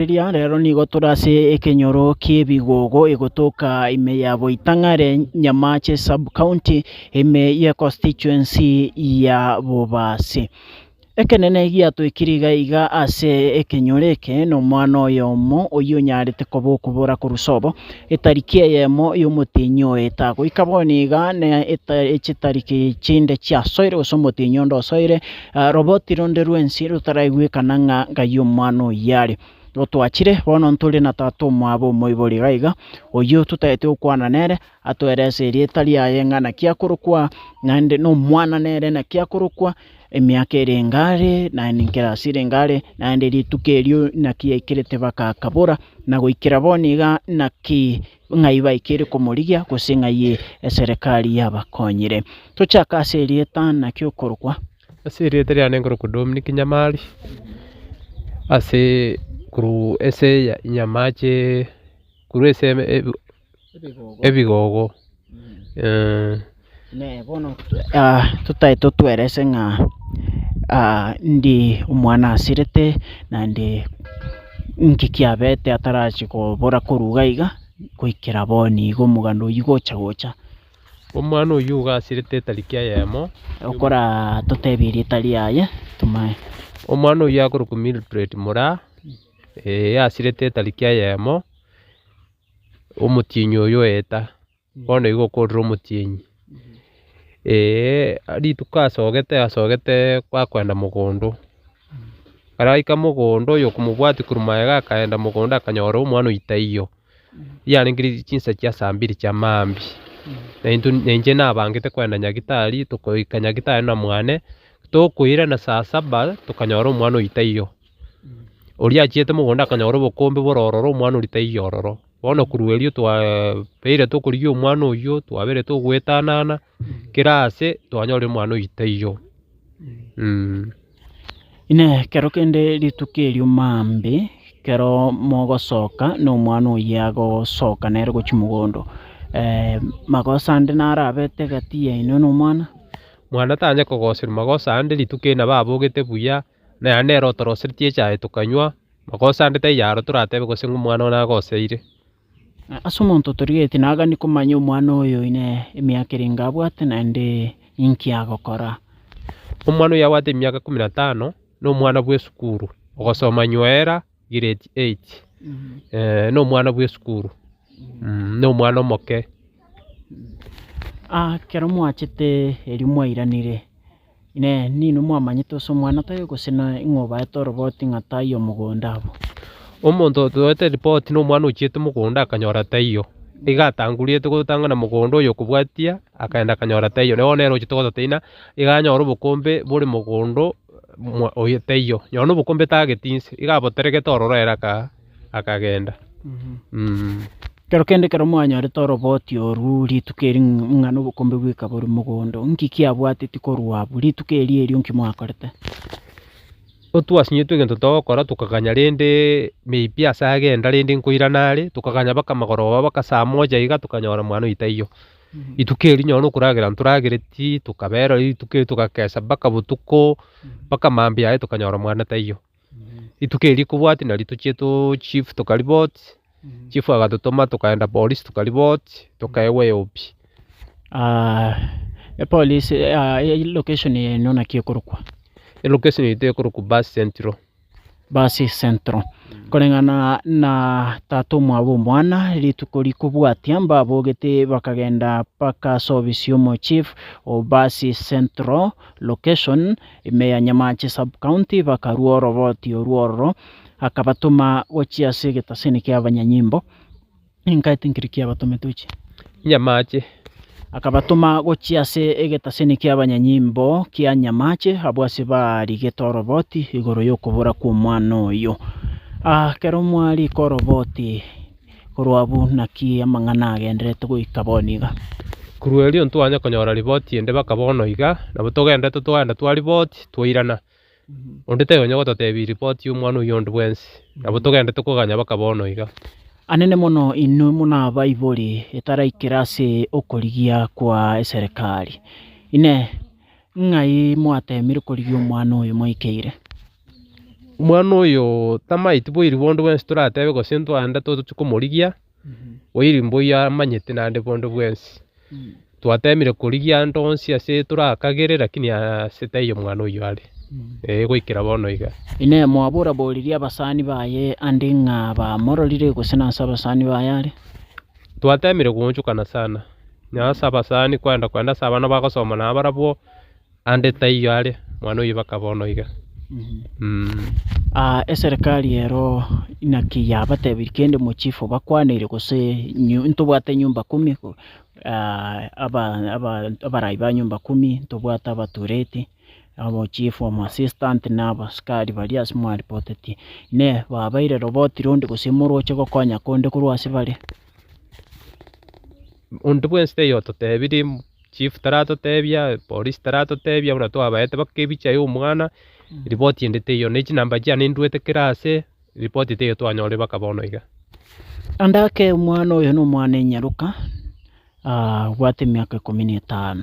Rero nigo turase ekenyoro kiebigogo egotoka ime ya Boitang'are Nyamache sub county ime ya constituency ya Bobasi. Ekenene giatwikire iga ase ekenyoro eke n'omwana oyomo oyo nyarete koba okobora korusobo etariki eyemo y'omotinyi oeta goika bono iga na echitariki chinde chiasoire gose omotinyi onde osoire roboti ronde rwensi rotaraigwekana ng'a ngai omwana oyo are. Twachire bono ntore na tata omwabo omoibori gaiga oyo tutaete okwana nere atwerese erieta riaye ng'a naki akorokwa naende n'omwana nere naki akorokwa emiaka erengare naende nkerasi erengare naende rituko erio naki yaikirete bakakabora na goikera bono iga naki ng'ai baikire komorigia gose ng'ai eserekari yabakonyire. Tochaka ase erieta naki okorokwa ase erieta riane nkorokwa Dominic Nyamari ase kuru ese ya Nyamache kuru ese ebigogo ne bono tutaete twerese ng'a ndi omwana asirete naende nki kiabete atarachi kobora koruga iga goikera bono iga omoganda oywo gocha omwana oywo iga asirete etariki eyemo okora totebia erieta riaye tumae omwana oywo akorokwa Mildred Mura asirete etariki eyemo omotienyi oyo eta bono igo okorire omotienyi rituko asogete kwakwenda mogondo araika mogondo oyo okomobwati korwa maega akaenda mogondo akanyora omwana oyo taiyo yarengereire chinsa chia saa 2 chia maambi na inche nabangete kwenda nyagitari tokoika nyagitari na mwane tokoirana saa 7 tokanyora omwana oyo taiyo oria achiete mogondo akanyora obokombe borororo omwana oria taiyo ororo bono korwa erio twabeire tokorigia omwana oywo twabeire togwetanana kera ase twanyora omwana oyo taiyo. Ine kero kende rituko erio maambi kero mogosoka n'omwana oyo agosoka nere gochia mogondo magosa ande narabete gati yaino n'omwana mwana tanya kogoserwa magosa ande rituko eri nabo abogete buya na nere otoroseretie echae tokanywa magosa ande taiyo toratebe gose ng'a omwana one agoseire. Ase omonto torigetie nagani komanya omwana oyo ine emiaka eringa abwate naende inki agokora. Omwana oyo abwate emiaka 15 n'omwana bwa esukuru ogosoma nywera grade 8 n'omwana bwa esukuru n'omwana omoke. Kero mwachete eri mwairanire ine nino mwamanyete ase omwana taiyo gose ng'o baete oroboti ng'a taiyo mogondo abo. Omonto toete ripoti n'omwana ochiete mogondo akanyora taiyo iga atanguriete gotang'ana mogondo oyo okobwatia akaenda akanyora taiyo nabo nere ochete gototeina iga anyora obokombe bore mogondo oyo taiyo nyono obokombe tagetinse iga aboteregete ororo ere akagenda. Kero kende kero mwanyorete oroboti orwo rituko eri ng'ana obokombe bweka bore mogondo nki kiabwateti korwa abwo rituko erio nki mwakorete. Twasinyete egento togokora tokaganya rende maybe ase agenda rende nkoirana are tokaganya mpaka magoroba mpaka saa 1 iga tokanyora mwana oyo taiyo. Rituko eri nyono okoragera ntoragereti tokabera rituko eri togakesa mpaka botuko mpaka maambi aye tokanyora mwana taiyo. Rituko eri kobwati nari tochiete chief tokariboti chief agatotoma tokaenda polisi tokariboti tokaewa eobi. Polisi location eno naki ekorokwa Location ite ekorokwa Basi Central. Koreng'ana na tata omwabo omwana rituko rikobwatia mbabogete bakagenda mpaka service y'omo chief o Basi Central location ime ya Nyamache sub county bakarwa oroboti orwororo akabatoma gochia ase egetaseni kia abanyanyimbo inkaete nkiri kiabatomete ochi Nyamache akabatoma gochia ase egetaseni kia abanyanyimbo kia Nyamache abo ase barigete oroboti igoro y'okobora kwa omwana oyo. Kero mwarika oroboti korwa abwo naki amang'ana agenderete goika bono iga korwa erio ntwanya konyora riboti ende mpaka bono iga nabo togendete twagenda twariboti twairana onde taiyo onye gototebia ripoti y'omwana oyo onde bwensi nabo togendete koganya mpaka bono iga. Anene mono ino muna baibori etaraikera ase okorigia kwa eserekari ine ng'ai mwatemire korigia omwana oyo moikeire omwana oyo tamaiti boiri bondo bwensi toratebe gose ntwanda tochikũmũrigia oiri mboi amanyete nande bondo bwensi twatemire kũrigia ndonsi ase torakagere lakini ase taiyo omwana oyo are goikera bono iga ine mwabura boririe abasani baye ande ng'a bamororire gose nase abasani baye are twatemire gũnchũkana sana nyasa abasani kwenda ase abana bagosoma na barabwo ande taiyo are mwana oyo bakabono iga eserikali ero inaki yabatebirie kende mochifu bakwanire gose ntobwate nyumba 10 abarai ba nyumba 10 ntobwate abatureti abo chief omu assistant n'abasikari bari ase mwaripoteti ne babaire roboti rondi gose moroche gokonya konde korwa ase bare onde bwensi taiyo totebire chief taratotebia polisi taratotebia buna twabaete baka ebicha ya omwana ripoti ende taiyo na echinamba chiane ndwete kerase ripoti taiyo twanyore baka bono iga andake omwana oyo n'omwana enyaruka gwate emiaka 15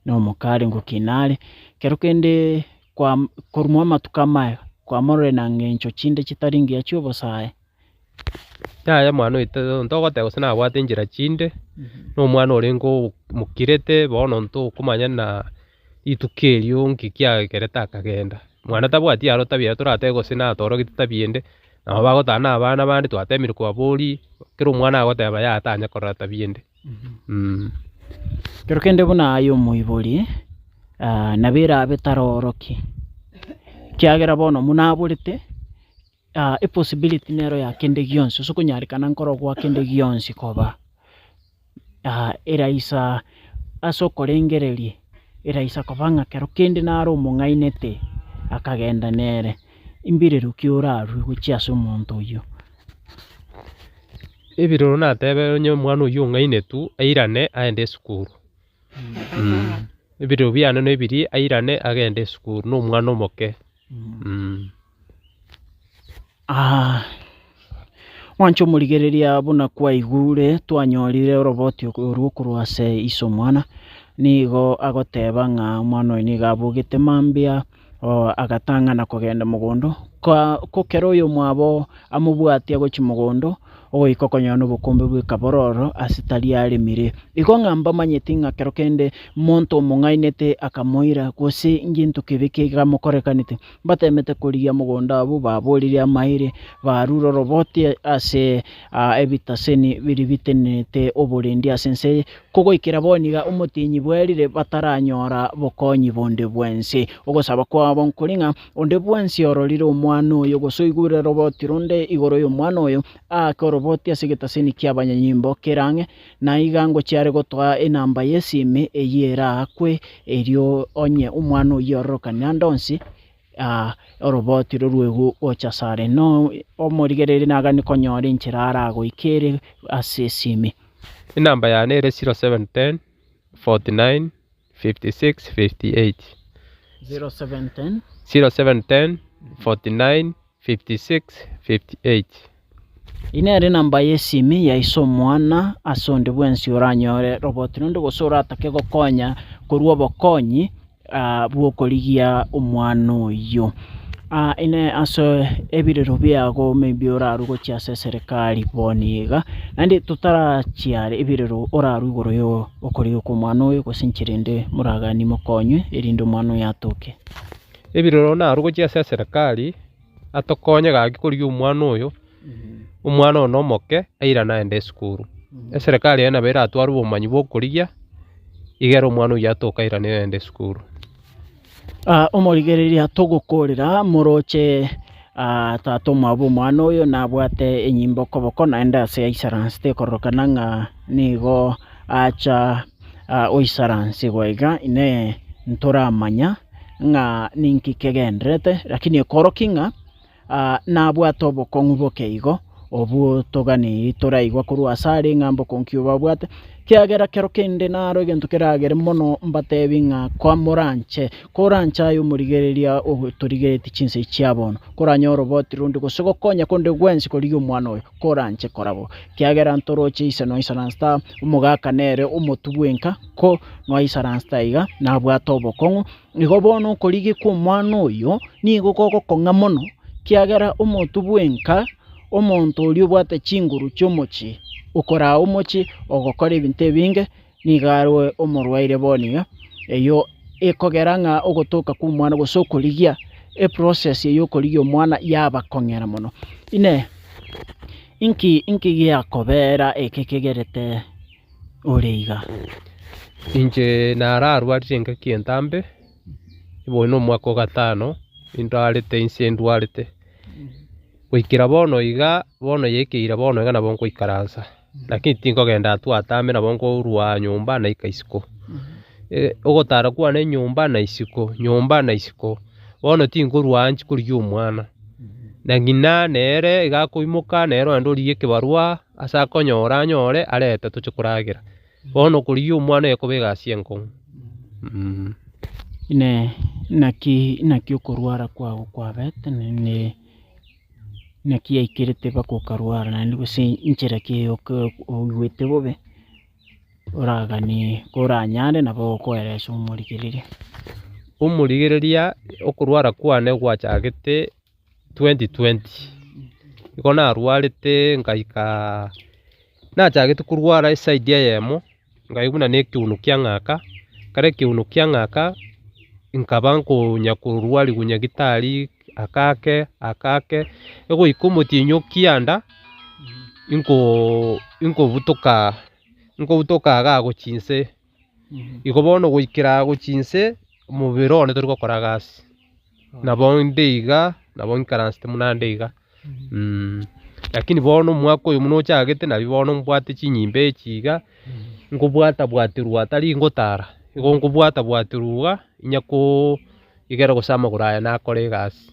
n'omukare ngukinare kero kende korumwa amatuka amaya kwamorore na ng'encho chinde chitari ngiya chiobosaye yaya mwana oyo ntogoteba gose nabwate enchera chinde n'omwana orengo mokirete bono ntokomanya na rituko erio nki kiagerete akagenda mwana tabwati aro tabia toratebe gose natorogete tabia ende nabo bagotana na abana bande twatemire kwabori kero omwana agoteba yatanya korora tabia ende kero kende buna ayo moibori nabera betaroroki kiagera bono munaburite possibility nero ya kende gionsi sokonyarikana nkoro gwa kende gionsi koba eraisa asokorengererie eraisa kobanga kero kende naro mung'ainete akagenda nere imbiriru kiuraru guchiase omonto oyo ebiroro natebe onye omwana oyo ong'ainetu airane aende esukuru ebiroro biane no ebiri airane agende esukuru n'omwana omoke wancho omorigereria buna kwaigure twanyorire roboti oruokorwa ase iso omwana nigo agoteba ng'a omwana oyo niga abugete mambia agatang'ana kogenda mogondo kokero oyo mwabo amobwatia gochi mogondo ogoika okonyona obokombe bwa ekabororo ase tari aremire igo ng'amba manyeti ng'a kero kende monto omong'ainete akamoira gose ngento kebe kigamokorekanete batemete korigia mogondo abo baboririe amaire barura roboti ase ebitaseni biri bitenete oborendi ase ense kogoikera boniga omotinyi bwerire bataranyora bokonyi bonde bwensi ogosaba kwabo nkoring'a onde bwensi ororire omwana oyo gose oigure roboti ronde igoro y'omwana oyo roboti ase egetaseni kia abanyanyimbo kerang'e naiga ngochiare gotoa enamba ya esime eyera akwe erio onye omwana oyo ororokania ndonsi oroboti rorwego gochasare no omorigereri nagani konyora enchera aragoikere ase esime enamba yane ere 0710 49 56 58 0710 49 56 58 inere namba yesimi yaiso omwana ase onde bwensi oranyore roboti nondo gose oratake gokonya korwa obokonyi bwokorigia omwana oyo ine ase ebirero biago maybe oraru gochia ase serikali boniga nandi tutarachiare ebirero oraru igoro yo okorigia kwa omwana oyo gose nchirende muragani mokonywe erinde omwana oyo atoke ebirero naru gochia ase serikali atokonye gaki korigia omwana oyo omwana ono omoke aira naende esukuru eserikali ena bera atwara obomanyi bwokorigia igera omwana oyo atoka aira naende esukuru omorigereria togokorera moroche tata omwabo omwana oyo nabwate enyimbo koboko naende ase aisaransi tekororokana ng'a nigo acha oisaransi goiga ine ntoramanya ng'a ninki kegenderete lakini ekoroki ng'a nabwate obokong'u boke igo obu togani toraigwa korwa ase are ng'ambo konkio babwate kiagera kero kende naro egento keragere mono mbatebi ng'a kwa moranche koranche ayo murigereria turigereti chinse chiabono koranyoro boti rundi gosego konya konde gwensi korigia omwana oyo koranche korabo kiagera ntoroche ise no isaransta umugaka nere omotubwenka ko no isaransta iga nabwata obokong'u igo bono korigi kwa omwana oyo nigo gogokong'a mono kiagera omotubwenka omonto oria obwate chinguru chiomochi okora omochi ogokora ebinto ebinge nigarwe omorwaire boniga eyo ekogera ng'a ogotoka kwa omwana gose okorigia process eyo okorigia omwana yabakong'era mono ine inki giakobera eke kegerete oreiga inche nararwarire engaki entambe iboino omwaka gatano indwarete inse ndwarete goikera bono iga bono yekeire bono iga nabo nkoikaransa lakini tinkogenda twatambe nabo nkourwa nyumba naika isiko ogotara kwane nyumba na isiko bono tinkorwa nchi korigia omwana na ng'ina nere iga akoimoka nero ende origie ekebarua ase akonyora anyore arete toche koragera bono korigia omwana ekoba egasi enkong'u ine naki okorwara kwago kwabete naki yaikirete bakokarwara naende gose inchera ki oigwete bobe oragani koranyare nabo okoeresa omorigereria okorwara kwane gwachagete 2020 igo narwarete ngaika nachagete korwara esaidi eyemo ngaigwa na ekiunu kia ng'aka kare ekiunu kia ng'aka nkaba nkonya korwariwa nyagitari akake egoika omotienyi kianda inkobutoka iga gochinse igo bono goikera gochinse omobere one tori gokora gasi nabo ndeiga nabo nkaransete muna ndeiga lakini bono omwaka oyo buna ochagete nabio bono mbwate chinyimba echiga nkobwata tari ngotara igo nkobwata inya igera gose amagoro aya nakora egasi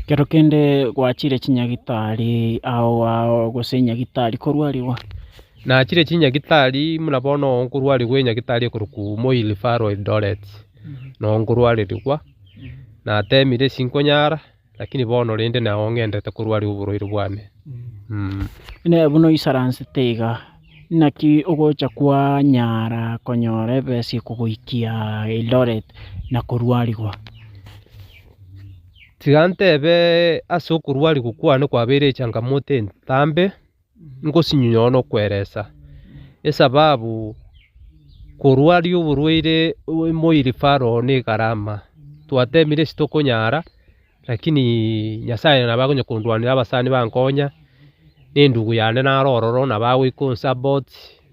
kero kende gwachire chinyagitari ao gose nyagitari korwariwa nachire chinyagitari muna bono nkorwariwa enyagitari ekoruku Moi Faro Eldoret no nkorwarirwa natemire sinkonyara lakini bono rende nao ng'endete korwariwa oborwaire bwane ine buno isaransete iga naki ogocha kwa nyara konyora ebesi kugoikia Eldoret na korwariwa tiga ntebe ase okorwariwa kwane kwabeire changamoto entambe nkosinyunya no kweresa esababu korwaria oborwaire Moi Faro ne garama twatemire sitokonyara lakini nyasaye nabagonya kundwanira abasani bankonya nendugu yane narororo nabagoika support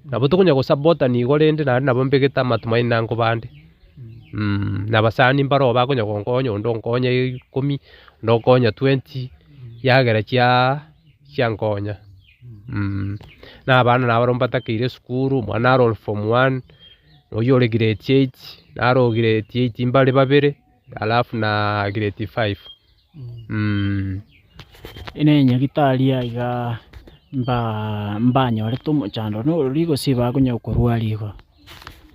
nabo tokonya go support nigo rende nabo mbegeta matumaini nango bande nabasani mbaro bagonya gonkonya ondo nkonya 10 ondo nkonya 20 yagera chia nkonya na abana nabaro mbatakeire skuru mwana aro form 1 oyo ore grade 8 naro grade 8 mbale babere alafu na grade 5 ine nyagitari iga mbanyore tomochando no rigo sibagonya korwariwa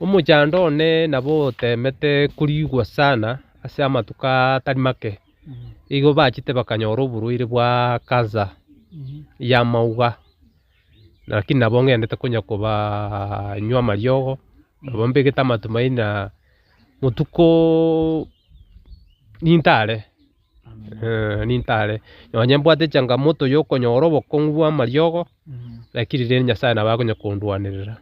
omochando one nabo temete kurigwa sana ase amatuka tari make igo bachite bakanyora oborwaire bwa kansa ya mauga lakini nabo ng'endete konya koba nywa mariogo nabo mbegeta matumaini na mutuko nintare nyonya mbwate changamoto yo konyora obokong'u bwa mariogo lakini rero nyasaye nabagonya kundwanirira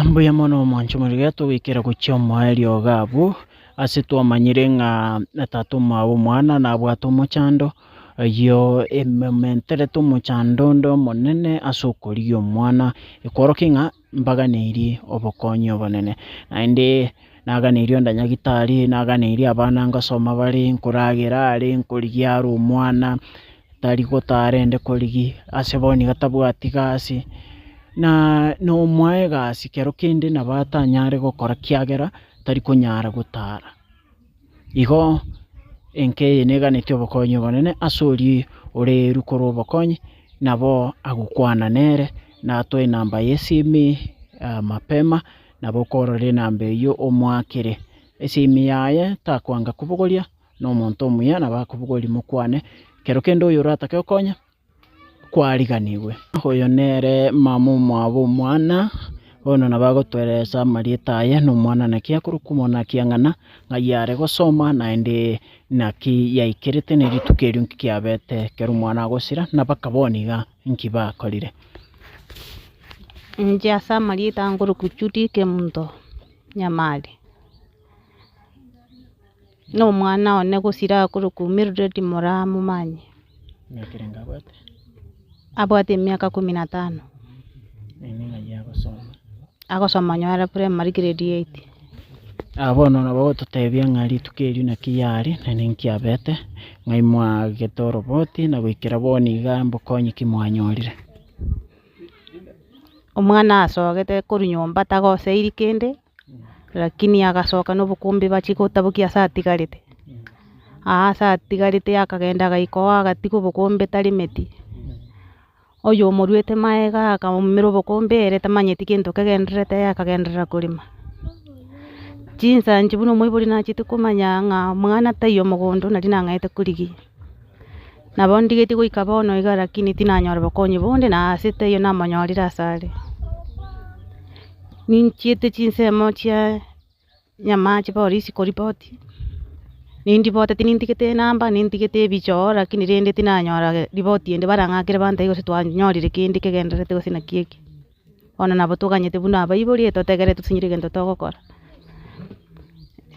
mbuya mono mwancho muriga tugikira guchia omwaeri ogabu ase twamanyire ng'a tata omwabo omwana nabwata omochando yo emementerete omochando ndo monene ase okorigia omwana ekoroki ng'a mbaganeirie obokonyi obonene naende naganeirie onda nyagitari naganeirie abana ngasoma bari nkoragera are nkorigia are omwana tari gotarende korigi ase boni gatabwati gasi na no mwae gasi kero kinde nabatanyare gokora kiagera tari konyara gotara igo enke neganete obokonyi obonene ase orie ore rukoro obokonyi nabo agukwana nere na atoe namba yesimi mapema nabo korore namba eyo omwakire esimi yaye takwanga kubugoria no omonto omuya nabakubugori mukwane kero kende oyo oratake okonya kwariganiwe oyo nere mama mwabo omwana ono nabagotweresa marieta aye n'omwana naki akurukumona kiang'ana ng'ayare gosoma naende naki yaikirete nerituko erio nkiabete kero omwana agosira nabakaboniga nki bakorire. Inche asa marieta ngoruku Judy Kemunto Nyamali n'omwana one gosira akuruku Mildred Mora Mumanyi Nyakirenga abwate abwate emyaka 15 ning'aya gosoma agosoma Nywara primary grade 8. abono nabagototebia ng'a rituko erio naki yare nane nkiabete ng'ai mwagete oroboti na goikera boniga mbokonyi ki mwanyorire. Omwana asogete kuru nyomba tagoseiri kende lakini agasoka n'obukumbi bachikotabukia satigarete satigarete akagenda gaiko agatiga obukumbi tarimeti oyo omorwete maega akamumira obukumbi ere tamanyeti kintu kegenderete akagenderera kurima chinsa buna omoibori nachete kumanya ng'a mwana taiyo omogondo nari nang'aete kurigi nabo ndigeti goika bono iga lakini tinanyora bokonyi bonde na asete iyo namonyorire asare ninchiete chinsemo chia nyamachi polisi koripoti nindibotete nintigete namba nintigete ebichoo lakini rende tinanyora riboti ende barang'akire bantai gose twanyorire kindi kegenderete gose naki eki bono nabo toganyete buna abaibori totegere tusinyire gento togokora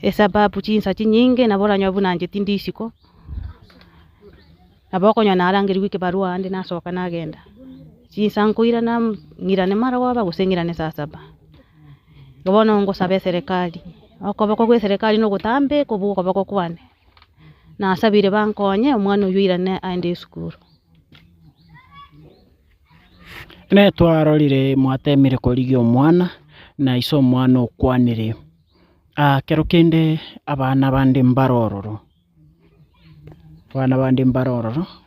esababu chinsa chinyinge nabo oranywa buna ncheti ndisiko nabo okonywa narangeriwa ekebarua ande nasoka nagenda chinsa nkoirana ng'irane maragwaba gose ng'irane saa 7 bono ngosaba serikali okoboko gwe serikali nogotambe kobugo koboko kwane nasabire bankonye omwana oyo irane aende esukuru. Twarorire mwatemire korigia omwana na iso omwana okwanire kero kende abana bande mbarororo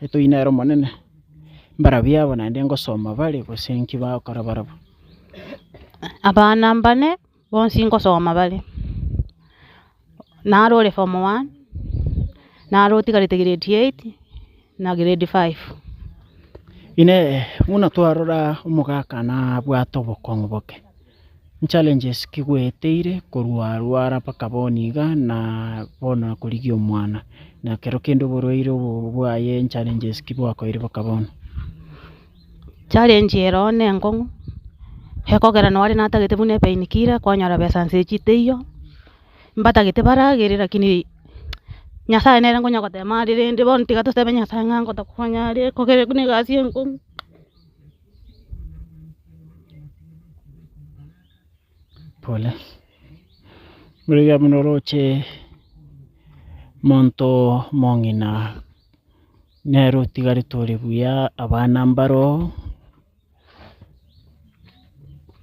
etoine ero monene mbara biabo naende ngosoma bare gose nki bakora barabo abana mbane bonsi nkosoma bare narore form 1 narotigarete grade 8 na grade 5 ine muna twarora omogaka na bwata obokong'u boke challenges kigweteire korwarwara paka boniga na bono kurigia omwana na kero kende oborwaire bwaye challenges kibwakoire paka bono challenge ero nenkong'u hekogera nwari natagete buna epainikira kwanyora besa nsechite iyo mbatagete baragere lakini Nyasaye nere ngonya gotema rende bono tiga tosebe Nyasaye ng'ango takonya re kogere kune gasi enkong'u pole muriga munoroche monto mong'ina nero tigari tore buya abana mbaro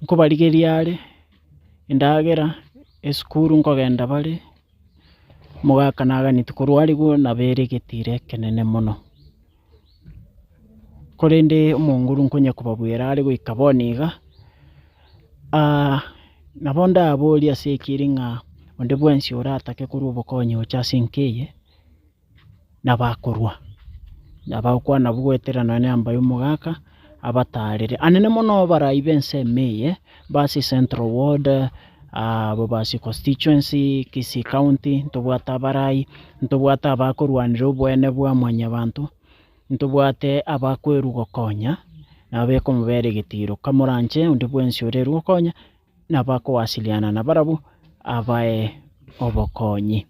nkobarigeria are endagera esukuru nkogenda bare mogaka naganiti korwarigo naberegetire kenene mono korende omonguru nkonya kubabwera are goika boniga nabonda aboria sekiri ng'a onde bwensi oratake kuri obokonyi ochasenkeye nabakorwa nabakwana bugweterana namba y'omogaka abatarire anene mono baraibe ensemeye basi Central Ward bobasi constituency Kisii County ntobwata barai ntobwata abakorwanire obwene bwa mwanya bantu ntobwate abakweru gokonya nabeko mubere getiro kamoranche onde bwensi oreru gokonya nabakowasiliana na barabu abae obokonyi